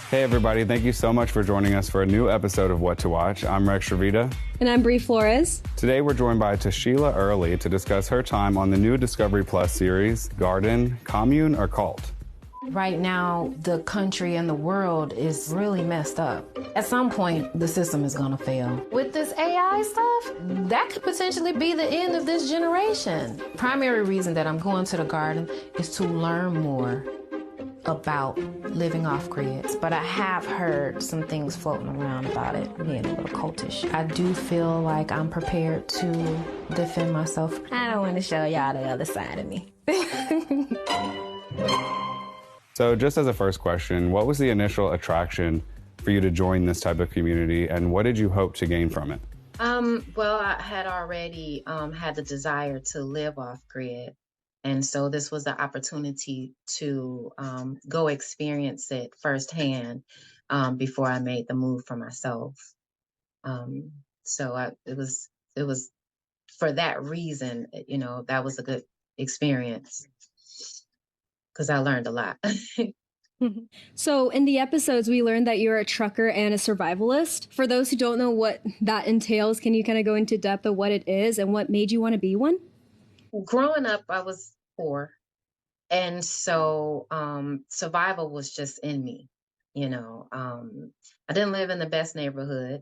Hey everybody, thank you so much for joining us for a new episode of What to Watch. I'm Rex Shavita. And I'm Bree Flores. Today we're joined by Tisheila Early to discuss her time on the new Discovery Plus series, Garden, Commune, or Cult. Right now, the country and the world is really messed up. At some point, the system is gonna fail. With this AI stuff, that could potentially be the end of this generation. Primary reason that I'm going to the garden is to learn more about living off grid, but I have heard some things floating around about it being a little cultish. I do feel like I'm prepared to defend myself. I don't want to show y'all the other side of me. So just as a first question, what was the initial attraction for you to join this type of community, and what did you hope to gain from it? Well, I had already had the desire to live off grid. And so this was the opportunity to go experience it firsthand before I made the move for myself. It was for that reason, that was a good experience because I learned a lot. So in the episodes, we learned that you're a trucker and a survivalist. For those who don't know what that entails, can you kind of go into depth of what it is and what made you want to be one? Growing up, I was poor. And so survival was just in me, I didn't live in the best neighborhood.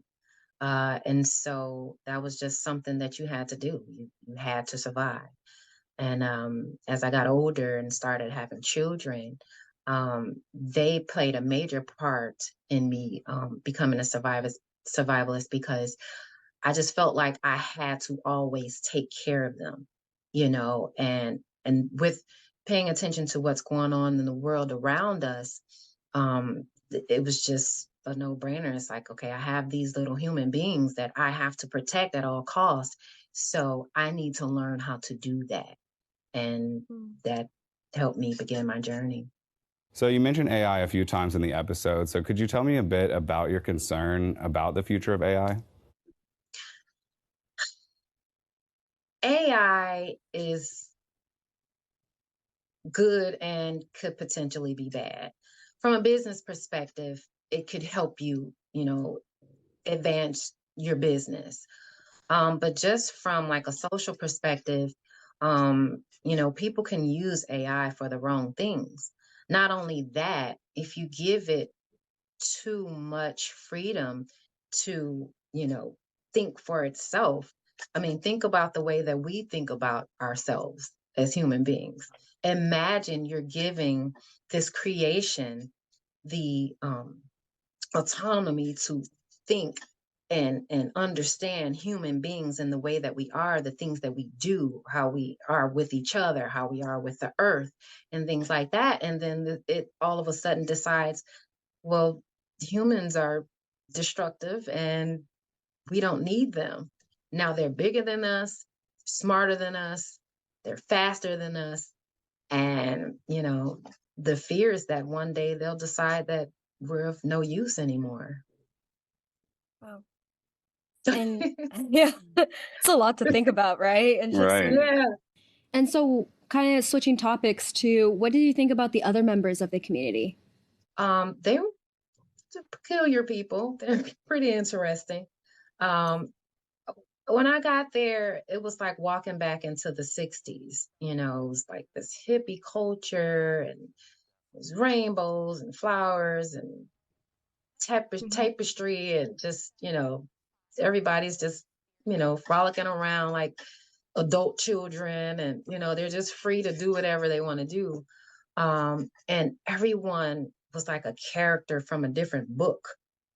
And so that was just something that you had to do. You had to survive. And as I got older and started having children, they played a major part in me becoming a survivalist because I just felt like I had to always take care of them, and with paying attention to what's going on in the world around us, it was just a no-brainer. It's like, okay, I have these little human beings that I have to protect at all costs. So I need to learn how to do that. And that helped me begin my journey. So you mentioned AI a few times in the episode. So could you tell me a bit about your concern about the future of AI? AI is good and could potentially be bad. From a business perspective, it could help you, advance your business. But just from like a social perspective, people can use AI for the wrong things. Not only that, if you give it too much freedom to, think for itself, think about the way that we think about ourselves as human beings. Imagine you're giving this creation the autonomy to think and understand human beings in the way that we are, the things that we do, how we are with each other, how we are with the earth, and things like that. And then it all of a sudden decides, well, humans are destructive and we don't need them. Now they're bigger than us, smarter than us, they're faster than us. And, the fear is that one day they'll decide that we're of no use anymore. Wow. And yeah, it's a lot to think about, right? And just, Right. Yeah. And so kind of switching topics to what did you think about the other members of the community? They were peculiar people. They're pretty interesting. When I got there, it was like walking back into the 60s. It was like this hippie culture and it was rainbows and flowers and tapestry and just, everybody's just, frolicking around like adult children and, they're just free to do whatever they want to do. And everyone was like a character from a different book,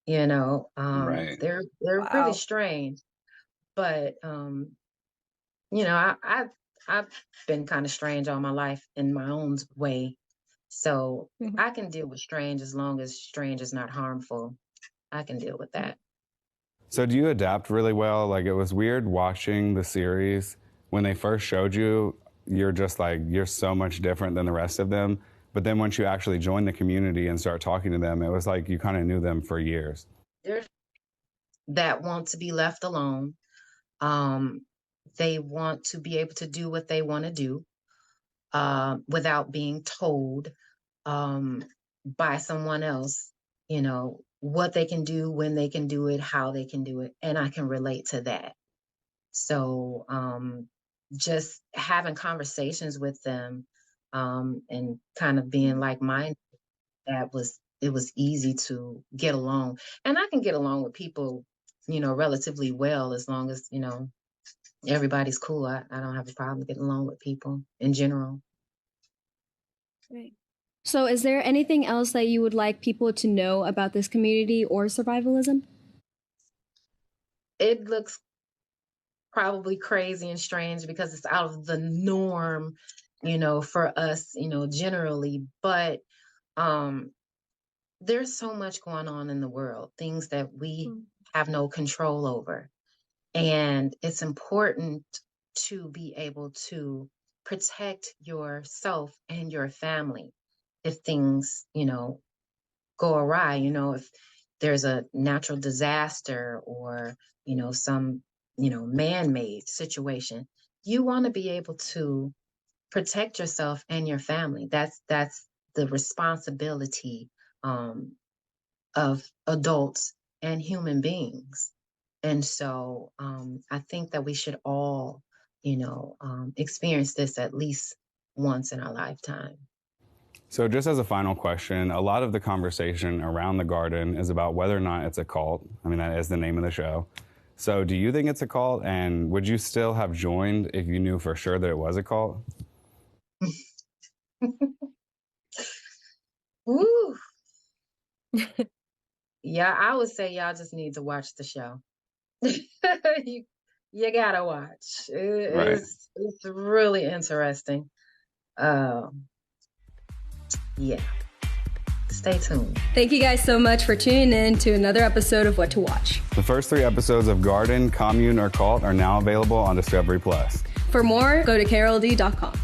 Right. they're Wow. pretty strange. But I've been kind of strange all my life in my own way. So I can deal with strange as long as strange is not harmful. I can deal with that. So do you adapt really well? Like, it was weird watching the series. When they first showed you, you're just like, you're so much different than the rest of them. But then once you actually join the community and start talking to them, it was like you kind of knew them for years. There's that want to be left alone. They want to be able to do what they want to do without being told by someone else, what they can do, when they can do it, how they can do it, and I can relate to that. So just having conversations with them, and kind of being like minded, it was easy to get along. And I can get along with people, relatively well, as long as, everybody's cool. I don't have a problem getting along with people in general. Right. So is there anything else that you would like people to know about this community or survivalism? It looks probably crazy and strange because it's out of the norm, for us, generally. But there's so much going on in the world, things that we have no control over. And it's important to be able to protect yourself and your family if things, go awry, if there's a natural disaster or, some, man-made situation, you want to be able to protect yourself and your family. That's the responsibility of adults and human beings. And so I think that we should all, experience this at least once in our lifetime. So just as a final question, a lot of the conversation around the garden is about whether or not it's a cult. I mean, that is the name of the show. So do you think it's a cult? And would you still have joined if you knew for sure that it was a cult? Woo. Yeah, I would say y'all just need to watch the show. you gotta watch. It's really interesting. Yeah. Stay tuned. Thank you guys so much for tuning in to another episode of What to Watch. The first 3 episodes of Garden, Commune, or Cult are now available on Discovery Plus. For more, go to carolD.com.